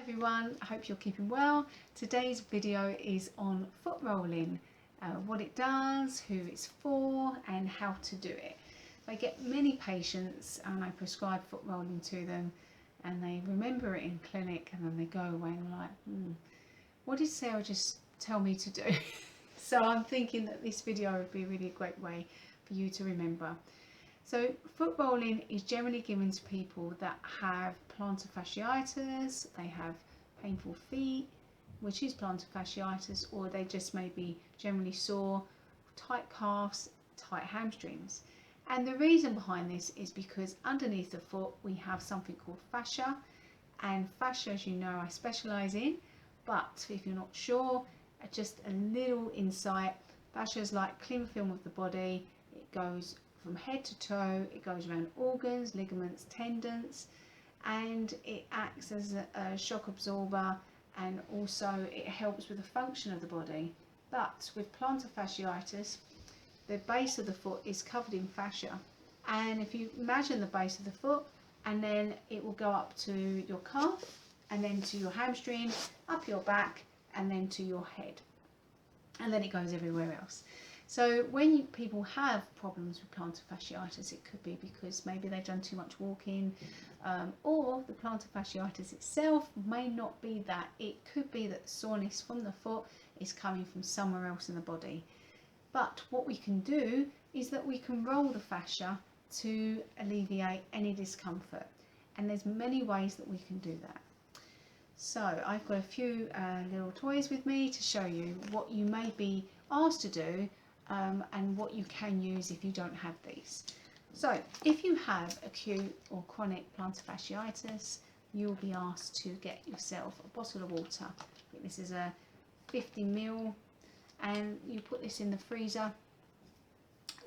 Everyone, I hope you're keeping well. Today's video is on foot rolling, what it does, who it's for and how to do it. I get many patients and I prescribe foot rolling to them and they remember it in clinic and then they go away and they're like, what did Sarah just tell me to do? So I'm thinking that this video would be really a great way for you to remember. So foot rolling is generally given to people that have plantar fasciitis, they have painful feet, which is plantar fasciitis, or they just may be generally sore, tight calves, tight hamstrings. And the reason behind this is because underneath the foot we have something called fascia, and fascia, as you know, I specialise in, but if you're not sure, just a little insight. Fascia is like cling film of the body. It goes from head to toe, it goes around organs, ligaments, tendons, and it acts as a shock absorber, and also it helps with the function of the body. But with plantar fasciitis, the base of the foot is covered in fascia, and if you imagine the base of the foot, and then it will go up to your calf, and then to your hamstring, up your back, and then to your head, and then it goes everywhere else. So when people have problems with plantar fasciitis, it could be because maybe they've done too much walking, or the plantar fasciitis itself may not be that. It could be that the soreness from the foot is coming from somewhere else in the body. But what we can do is that we can roll the fascia to alleviate any discomfort. And there's many ways that we can do that. So I've got a few little toys with me to show you what you may be asked to do, and what you can use if you don't have these. So if you have acute or chronic plantar fasciitis, you'll be asked to get yourself a bottle of water. This is a 50 ml, and you put this in the freezer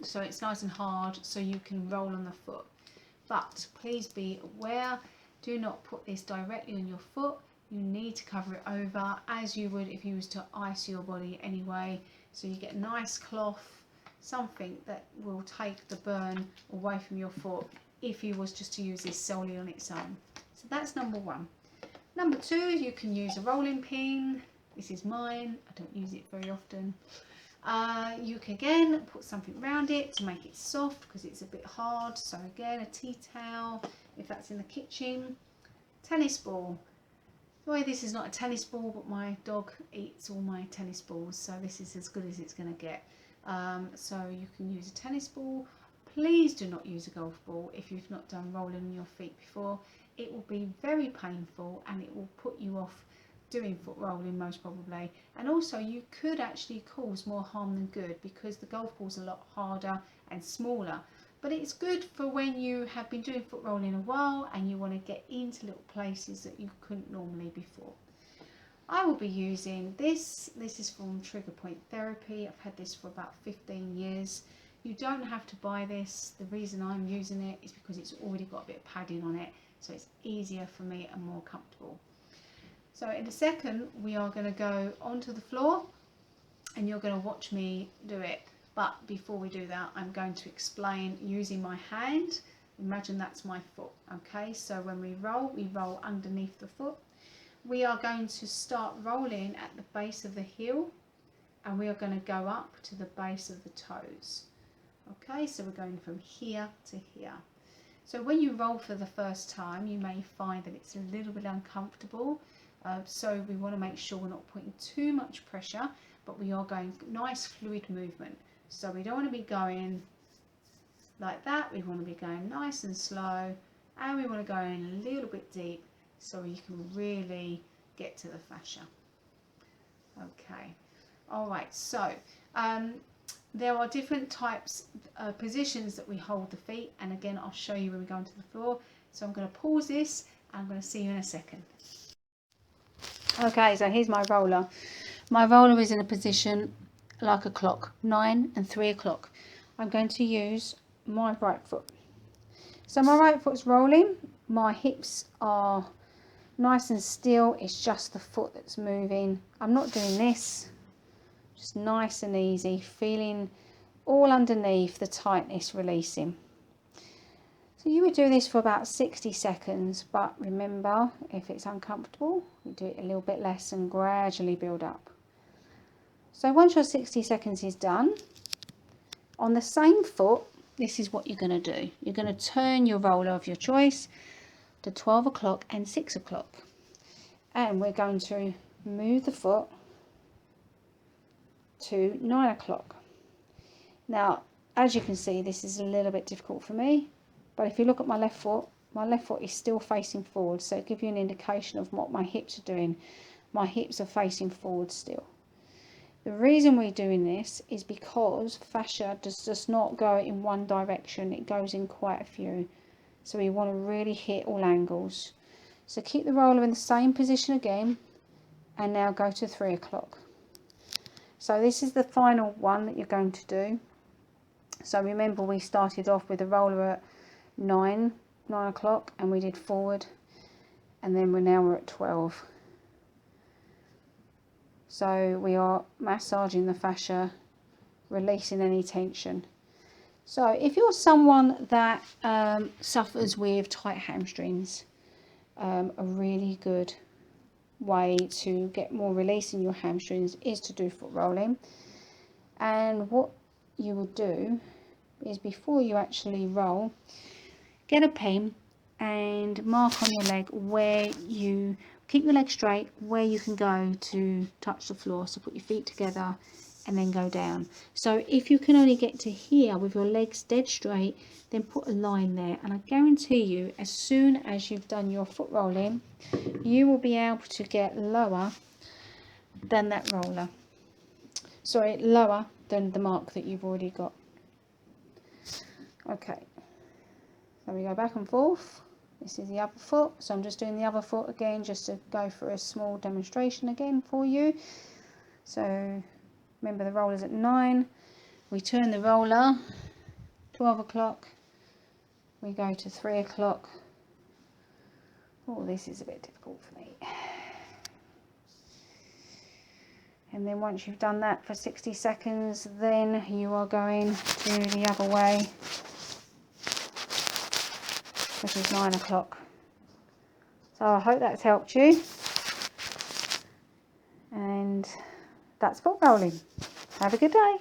so it's nice and hard so you can roll on the foot. But please be aware, do not put this directly on your foot. You need to cover it over as you would if you was to ice your body anyway. So you get a nice cloth, something that will take the burn away from your foot if you was just to use this solely on its own. So that's number one. Number two, you can use a rolling pin. This is mine, I don't use it very often. You can again put something around it to make it soft because it's a bit hard. So again, a tea towel, if that's in the kitchen. Tennis ball. Well, this is not a tennis ball, but my dog eats all my tennis balls, so this is as good as it's going to get. So you can use a tennis ball. Please do not use a golf ball if you've not done rolling on your feet before. It will be very painful and it will put you off doing foot rolling most probably. And also you could actually cause more harm than good because the golf ball's a lot harder and smaller. But it's good for when you have been doing foot rolling a while and you want to get into little places that you couldn't normally before. I will be using this. This is from Trigger Point Therapy. I've had this for about 15 years. You don't have to buy this. The reason I'm using it is because it's already got a bit of padding on it, so it's easier for me and more comfortable. So in a second we are going to go onto the floor and you're going to watch me do it. But before we do that, I'm going to explain using my hand. Imagine that's my foot, okay? So when we roll underneath the foot. We are going to start rolling at the base of the heel, and we are going to go up to the base of the toes. Okay, so we're going from here to here. So when you roll for the first time, you may find that it's a little bit uncomfortable. So we want to make sure we're not putting too much pressure, but we are going nice fluid movement. So we don't want to be going like that, we want to be going nice and slow, and we want to go in a little bit deep so you can really get to the fascia. Okay, alright, so there are different types of positions that we hold the feet, and again I'll show you when we go onto the floor. So I'm going to pause this and I'm going to see you in a second. Okay, so here's my roller. My roller is in a position like a clock, 9 and 3 o'clock. I'm going to use my right foot. So my right foot's rolling, my hips are nice and still, it's just the foot that's moving. I'm not doing this, just nice and easy, feeling all underneath the tightness releasing. So you would do this for about 60 seconds, but remember, if it's uncomfortable, you do it a little bit less and gradually build up. So once your 60 seconds is done, on the same foot, this is what you're going to do. You're going to turn your roller of your choice to 12 o'clock and 6 o'clock. And we're going to move the foot to 9 o'clock. Now, as you can see, this is a little bit difficult for me, but if you look at my left foot is still facing forward, so it gives you an indication of what my hips are doing. My hips are facing forward still. The reason we're doing this is because fascia does not go in one direction, it goes in quite a few. So we want to really hit all angles. So keep the roller in the same position again, and now go to 3 o'clock. So this is the final one that you're going to do. So remember, we started off with the roller at 9 o'clock and we did forward, and then we're at 12. So we are massaging the fascia, releasing any tension. So if you're someone that suffers with tight hamstrings, a really good way to get more release in your hamstrings is to do foot rolling. And what you would do is, before you actually roll, get a pen and mark on your leg where you keep your leg straight, where you can go to touch the floor. So put your feet together and then go down. So if you can only get to here with your legs dead straight, then put a line there, and I guarantee you, as soon as you've done your foot rolling, you will be able to get lower than that roller. Sorry, lower than the mark that you've already got. Okay, so we go back and forth. This is the other foot, so I'm just doing the other foot again just to go for a small demonstration again for you. So remember, the roller's at 9, we turn the roller, 12 o'clock, we go to 3 o'clock. Oh, this is a bit difficult for me. And then once you've done that for 60 seconds, then you are going to the other way, which is 9 o'clock. So I hope that's helped you. And that's foot rolling. Have a good day.